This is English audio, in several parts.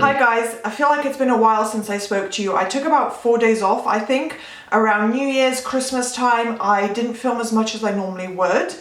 Hi guys, I feel like it's been a while since I spoke to you. I took about 4 days off, I think. Around New Year's, Christmas time, I didn't film as much as I normally would.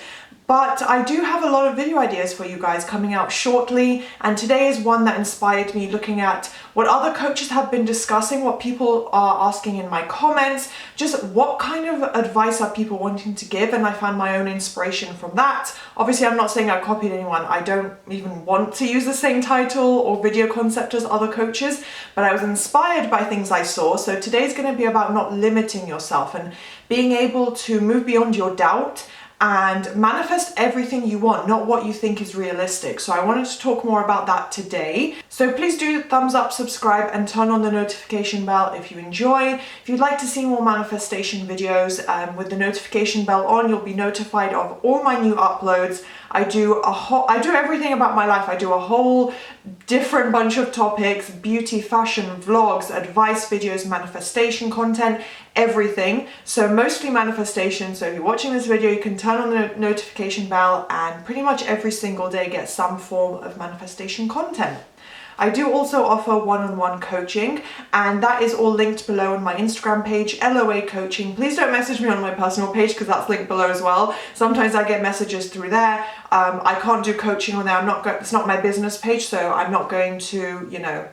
But I do have a lot of video ideas for you guys coming out shortly, and today is one that inspired me looking at what other coaches have been discussing, what people are asking in my comments, just what kind of advice are people wanting to give, and I found my own inspiration from that. Obviously, I'm not saying I copied anyone. I don't even want to use the same title or video concept as other coaches, but I was inspired by things I saw. So today's going to be about not limiting yourself and being able to move beyond your doubt and manifest everything you want, not what you think is realistic. So I wanted to talk more about that today. So please do thumbs up, subscribe, and turn on the notification bell if you enjoy. If you'd like to see more manifestation videos, with the notification bell on, you'll be notified of all my new uploads. I do everything about my life. I do a whole different bunch of topics: beauty, fashion, vlogs, advice videos, manifestation content, everything. So mostly manifestation. So if you're watching this video, you can turn on the notification bell and pretty much every single day get some form of manifestation content. I do also offer one-on-one coaching, and that is all linked below on my Instagram page, LOA Coaching. Please don't message me on my personal page because that's linked below as well. Sometimes I get messages through there. I can't do coaching on there. It's not my business page, so I'm not going to,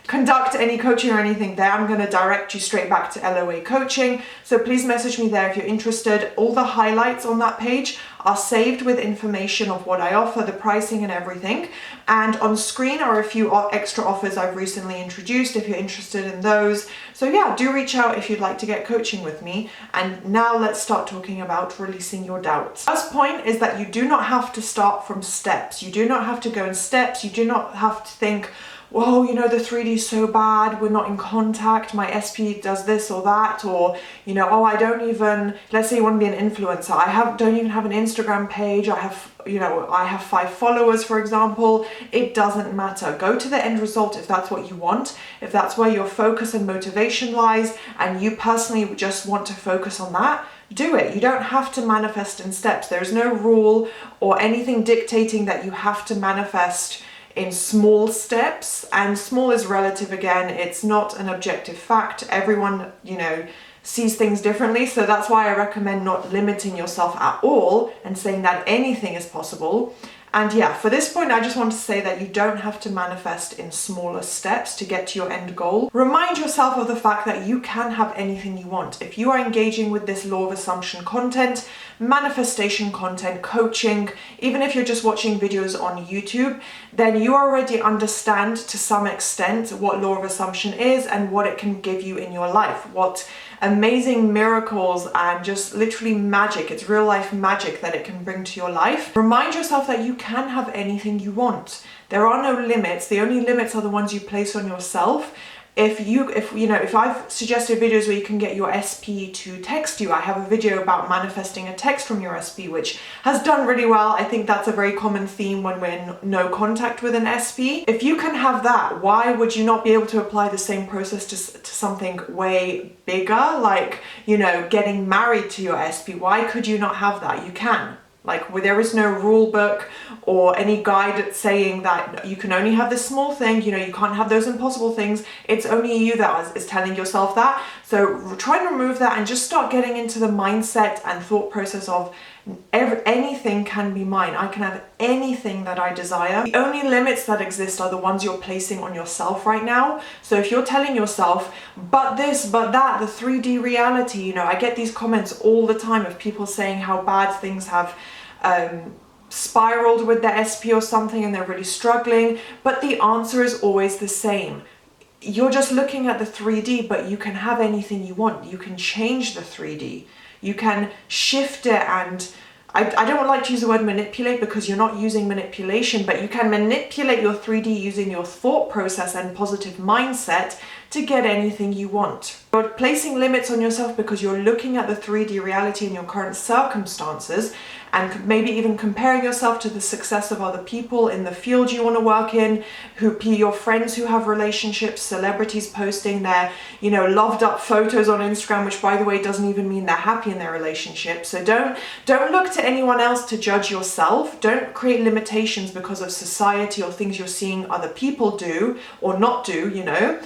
conduct any coaching or anything there. I'm going to direct you straight back to LOA Coaching. So please message me there if you're interested. All the highlights on that page are saved with information of what I offer, the pricing and everything. And on screen are a few extra offers I've recently introduced if you're interested in those. So yeah, do reach out if you'd like to get coaching with me. And now let's start talking about releasing your doubts. First point is that you do not have to start from steps. You do not have to go in steps. You do not have to think, whoa, the 3D is so bad, we're not in contact, my SP does this or that, or, oh, I don't even, let's say you want to be an influencer, don't even have an Instagram page, I have 5 followers, for example. It doesn't matter. Go to the end result if that's what you want, if that's where your focus and motivation lies, and you personally just want to focus on that. Do it. You don't have to manifest in steps. There's no rule or anything dictating that you have to manifest in small steps, and small is relative again. It's not an objective fact. Everyone, sees things differently. So that's why I recommend not limiting yourself at all and saying that anything is possible. And yeah, for this point, I just want to say that you don't have to manifest in smaller steps to get to your end goal. Remind yourself of the fact that you can have anything you want. If you are engaging with this law of assumption content, manifestation content, coaching, even if you're just watching videos on YouTube, then you already understand to some extent what law of assumption is and what it can give you in your life. What amazing miracles and just literally magic, it's real life magic that it can bring to your life. Remind yourself that you can have anything you want. There are no limits. The only limits are the ones you place on yourself. If I've suggested videos where you can get your SP to text you, I have a video about manifesting a text from your SP, which has done really well. I think that's a very common theme when we're in no contact with an SP. If you can have that, why would you not be able to apply the same process to something way bigger, like, getting married to your SP? Why could you not have that? You can. There is no rule book or any guide saying that you can only have this small thing, you can't have those impossible things. It's only you that is telling yourself that. So try and remove that and just start getting into the mindset and thought process of anything can be mine. I can have anything that I desire. The only limits that exist are the ones you're placing on yourself right now. So if you're telling yourself, but this, but that, the 3D reality, I get these comments all the time of people saying how bad things have spiraled with their SP or something and they're really struggling, but the answer is always the same. You're just looking at the 3D, but you can have anything you want. You can change the 3D. You can shift it, and I don't like to use the word manipulate because you're not using manipulation, but you can manipulate your 3D using your thought process and positive mindset to get anything you want. You're placing limits on yourself because you're looking at the 3D reality in your current circumstances, and maybe even comparing yourself to the success of other people in the field you want to work in, your friends who have relationships, celebrities posting their, loved up photos on Instagram, which by the way doesn't even mean they're happy in their relationship. So don't look to anyone else to judge yourself. Don't create limitations because of society or things you're seeing other people do or not do.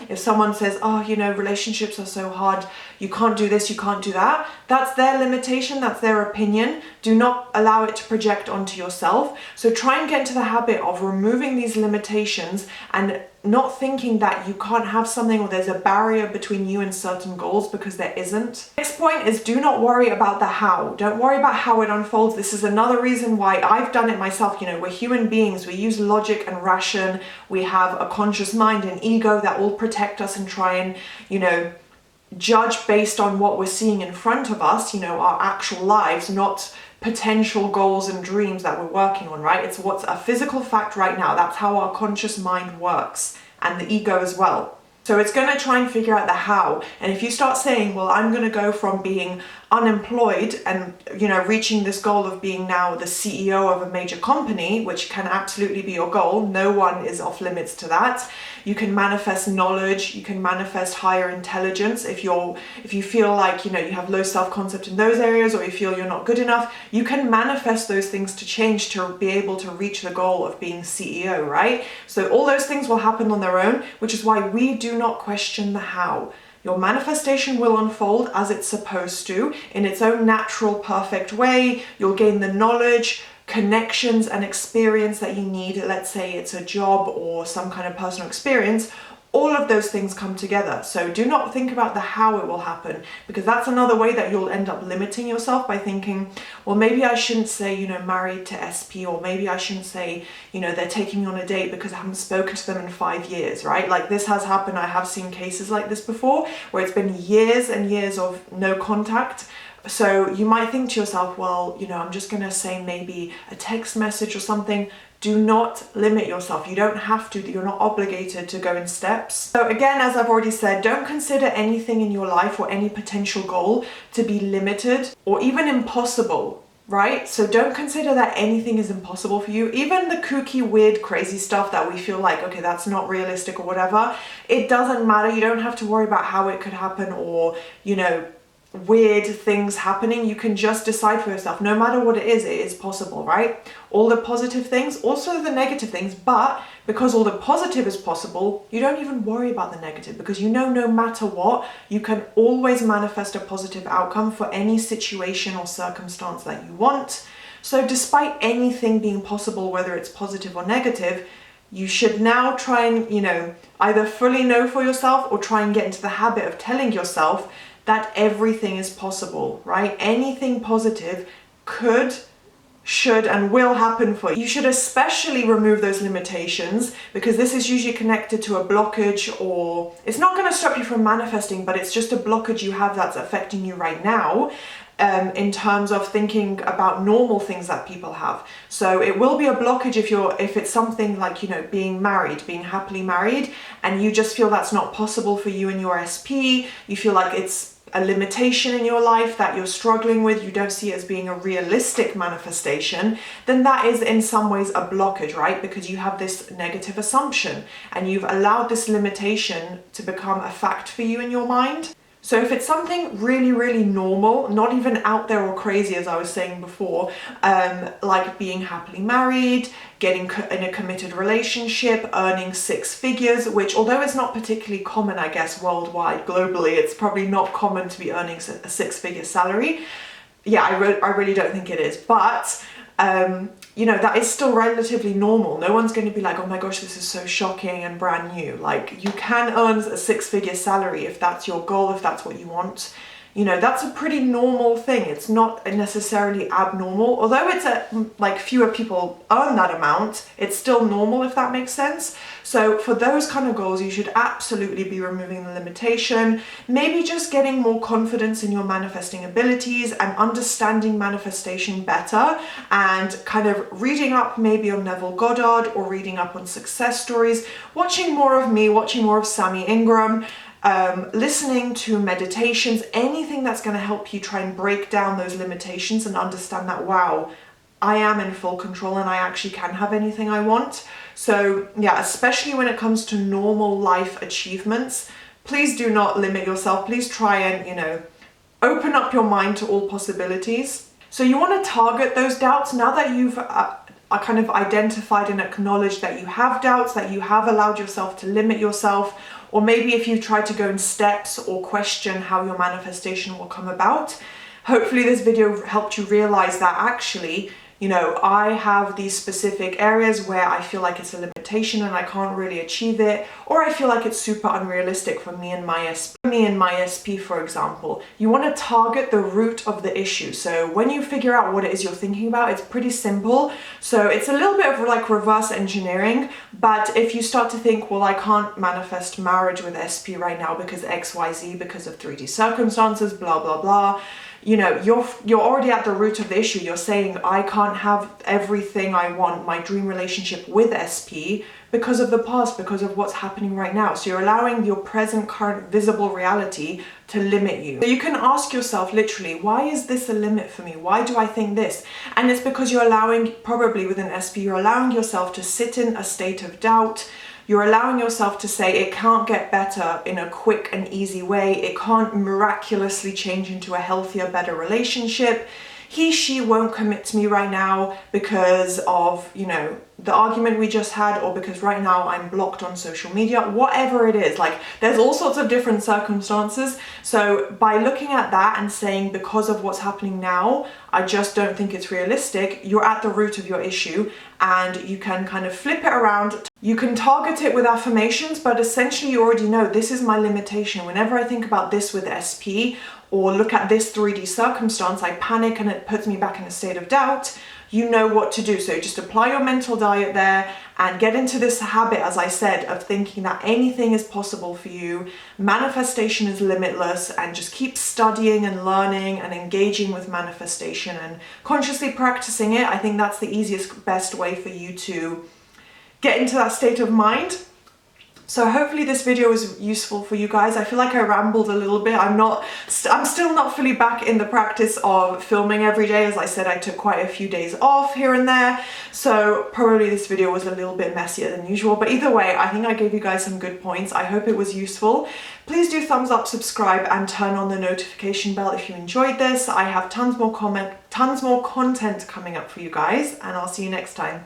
If someone says, oh, relationships are so hard, you can't do this, you can't do that, that's their limitation, that's their opinion. Do not allow it to project onto yourself. So try and get into the habit of removing these limitations and not thinking that you can't have something or there's a barrier between you and certain goals, because there isn't. Next point is, do not worry about the how. Don't worry about how it unfolds. This is another reason why I've done it myself. We're human beings. We use logic and ration. We have a conscious mind and ego that will protect us and try and, judge based on what we're seeing in front of us, our actual lives, not potential goals and dreams that we're working on, right? It's what's a physical fact right now. That's how our conscious mind works, and the ego as well. So it's going to try and figure out the how. And if you start saying, well, I'm going to go from being unemployed and, reaching this goal of being now the CEO of a major company, which can absolutely be your goal. No one is off limits to that. You can manifest knowledge. You can manifest higher intelligence. If you feel like, you have low self-concept in those areas, or you feel you're not good enough, you can manifest those things to change to be able to reach the goal of being CEO, right? So all those things will happen on their own, which is why we do not question the how. Your manifestation will unfold as it's supposed to, in its own natural, perfect way. You'll gain the knowledge, connections, and experience that you need. Let's say it's a job or some kind of personal experience. All of those things come together. So do not think about the how it will happen, because that's another way that you'll end up limiting yourself by thinking, well, maybe I shouldn't say, married to SP, or maybe I shouldn't say, they're taking me on a date because I haven't spoken to them in 5 years, right? Like, this has happened. I have seen cases like this before where it's been years and years of no contact. So you might think to yourself, well, I'm just going to say maybe a text message or something. Do not limit yourself. You don't have to. You're not obligated to go in steps. So again, as I've already said, don't consider anything in your life or any potential goal to be limited or even impossible, right? So don't consider that anything is impossible for you. Even the kooky, weird, crazy stuff that we feel like, okay, that's not realistic or whatever, it doesn't matter. You don't have to worry about how it could happen or, weird things happening. You can just decide for yourself, no matter what it is possible, right? All the positive things, also the negative things, but because all the positive is possible, you don't even worry about the negative, because no matter what, you can always manifest a positive outcome for any situation or circumstance that you want. So despite anything being possible, whether it's positive or negative, you should now try and, either fully know for yourself or try and get into the habit of telling yourself that everything is possible, right? Anything positive could, should, and will happen for you. You should especially remove those limitations, because this is usually connected to a blockage, or it's not going to stop you from manifesting, but it's just a blockage you have that's affecting you right now. In terms of thinking about normal things that people have. So it will be a blockage if it's something like, being married, being happily married, and you just feel that's not possible for you and your SP, you feel like it's a limitation in your life that you're struggling with, you don't see it as being a realistic manifestation, then that is in some ways a blockage, right? Because you have this negative assumption and you've allowed this limitation to become a fact for you in your mind. So if it's something really, really normal, not even out there or crazy, as I was saying before, like being happily married, getting in a committed relationship, earning 6 figures, which although it's not particularly common, I guess, worldwide, globally, it's probably not common to be earning a 6-figure salary. Yeah, I really don't think it is. But that is still relatively normal. No one's going to be like, oh my gosh, this is so shocking and brand new. Like, you can earn a 6-figure salary if that's your goal, if that's what you want. That's a pretty normal thing. It's not necessarily abnormal. Although it's fewer people earn that amount, it's still normal, if that makes sense. So for those kind of goals, you should absolutely be removing the limitation, maybe just getting more confidence in your manifesting abilities and understanding manifestation better, and kind of reading up maybe on Neville Goddard or reading up on success stories, watching more of me, watching more of Sammy Ingram, listening to meditations, anything that's going to help you try and break down those limitations and understand that, wow, I am in full control and I actually can have anything I want. So yeah, especially when it comes to normal life achievements, please do not limit yourself. Please try and, open up your mind to all possibilities. So you want to target those doubts now that you've kind of identified and acknowledged that you have doubts, that you have allowed yourself to limit yourself, or maybe if you've tried to go in steps or question how your manifestation will come about. Hopefully this video helped you realize that actually, I have these specific areas where I feel like it's a limitation and I can't really achieve it, or I feel like it's super unrealistic for me and my SP, for example. You want to target the root of the issue. So when you figure out what it is you're thinking about, it's pretty simple. So it's a little bit of like reverse engineering, but if you start to think, well, I can't manifest marriage with SP right now because XYZ, because of 3D circumstances, blah, blah, blah. You're already at the root of the issue. You're saying, I can't have everything I want, my dream relationship with SP, because of the past, because of what's happening right now. So you're allowing your present, current, visible reality to limit you. So you can ask yourself literally, why is this a limit for me? Why do I think this? And it's because you're allowing, probably with an SP, you're allowing yourself to sit in a state of doubt. You're allowing yourself to say it can't get better in a quick and easy way. It can't miraculously change into a healthier, better relationship. He, she won't commit to me right now because of, the argument we just had, or because right now I'm blocked on social media, whatever it is. Like, there's all sorts of different circumstances. So by looking at that and saying, because of what's happening now, I just don't think it's realistic, you're at the root of your issue, and you can kind of flip it around. You can target it with affirmations, but essentially you already know this is my limitation. Whenever I think about this with SP, or look at this 3D circumstance, I panic and it puts me back in a state of doubt. You know what to do. So just apply your mental diet there and get into this habit, as I said, of thinking that anything is possible for you. Manifestation is limitless, and just keep studying and learning and engaging with manifestation and consciously practicing it. I think that's the easiest, best way for you to get into that state of mind. So hopefully this video was useful for you guys. I feel like I rambled a little bit. I'm still not fully back in the practice of filming every day. As I said, I took quite a few days off here and there. So probably this video was a little bit messier than usual. But either way, I think I gave you guys some good points. I hope it was useful. Please do thumbs up, subscribe, and turn on the notification bell if you enjoyed this. I have tons more content coming up for you guys, and I'll see you next time.